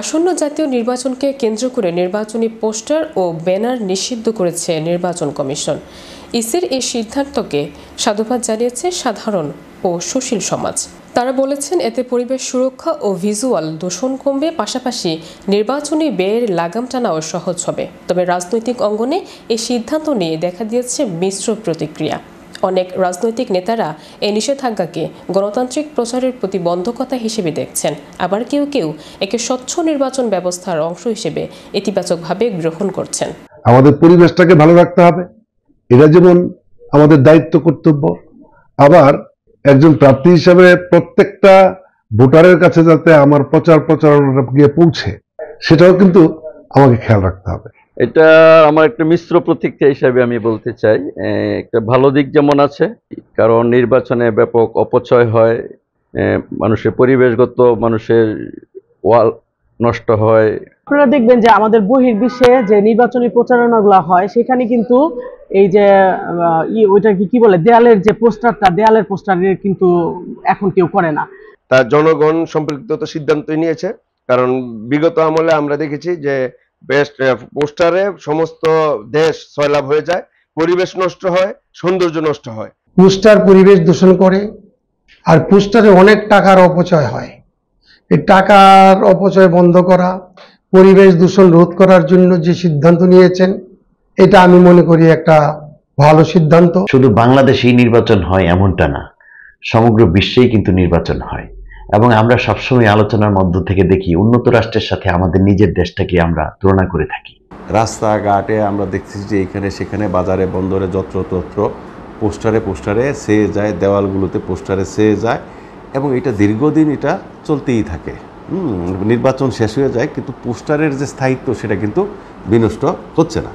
আসন্ন জাতীয় নির্বাচনকে কেন্দ্র করে নির্বাচনী পোস্টার ও ব্যানার নিষিদ্ধ করেছে নির্বাচন কমিশন। ইসির এই সিদ্ধান্তকে সাধুবাদ জানিয়েছে সাধারণ ও সুশীল সমাজ। তারা বলেছেন, এতে পরিবেশ সুরক্ষা ও ভিজুয়াল দূষণ কমবে, পাশাপাশি নির্বাচনী ব্যয়ের লাগাম টানাও সহজ হবে। তবে রাজনৈতিক অঙ্গনে এই সিদ্ধান্ত নিয়ে দেখা দিয়েছে মিশ্র প্রতিক্রিয়া। অনেক রাজনৈতিক নেতারা এই নিষেধাজ্ঞাকে গণতান্ত্রিক প্রচারের প্রতিবন্ধকতা হিসেবে দেখছেন, আবার কেউ কেউ একে স্বচ্ছ নির্বাচন ব্যবস্থার অংশ হিসেবে ইতিবাচকভাবে গ্রহণ করছেন। আমাদের পরিবেশটাকে ভালো রাখতে হবে, এটা যেমন আমাদের দায়িত্ব কর্তব্য। আবার একজন প্রার্থী হিসাবে প্রত্যেকটা ভোটারের কাছে যাতে আমার প্রচারণাটা গিয়ে পৌঁছে, সেটাও কিন্তু আমাকে খেয়াল রাখতে হবে। এটা আমার একটা মিশ্র প্রতিক্রিয়া হিসাবে আমি বলতে চাই। একটা ভালো দিক যেমন আছে, কারণ নির্বাচনে ব্যাপক অপচয় হয়, মানুষের পরিবেশগত মানুষের ওয়াল নষ্ট হয়। আপনারা দেখবেন যে আমাদের বহির্বিশ্বে যে নির্বাচনী প্রচারণাগুলো হয় সেখানে কিন্তু এই যে ওইটা কি বলে দেয়ালের যে পোস্টারটা, দেয়ালের পোস্টারের কিন্তু এখন কেউ করে না। তার জনগণ সম্পৃক্ত সিদ্ধান্তই নিয়েছে, কারণ বিগত আমলে আমরা দেখেছি যে বেস্ট পোস্টারে সমস্ত দেশ সয়লাভ হয়ে যায়, পরিবেশ নষ্ট হয়, সৌন্দর্য নষ্ট হয়। পোস্টার পরিবেশ দূষণ করে, আর পোস্টারে অনেক টাকার অপচয় হয়। এই টাকার অপচয় বন্ধ করা, পরিবেশ দূষণ রোধ করার জন্য যে সিদ্ধান্ত নিয়েছেন, এটা আমি মনে করি একটা ভালো সিদ্ধান্ত। শুধু বাংলাদেশেই নির্বাচন হয় এমনটা না, সমগ্র বিশ্বেই কিন্তু নির্বাচন হয়। এবং আমরা সবসময় আলোচনার মধ্য থেকে দেখি উন্নত রাষ্ট্রের সাথে আমাদের নিজের দেশটাকে আমরা তুলনা করে থাকি। রাস্তাঘাটে আমরা দেখতেছি যে এখানে সেখানে, বাজারে বন্দরে যত্রতত্র পোস্টারে সেয়ে যায়, দেওয়ালগুলোতে পোস্টারে সেয়ে যায়, এবং এটা দীর্ঘদিন এটা চলতেই থাকে। নির্বাচন শেষ হয়ে যায়, কিন্তু পোস্টারের যে স্থায়িত্ব সেটা কিন্তু বিনষ্ট হচ্ছে না।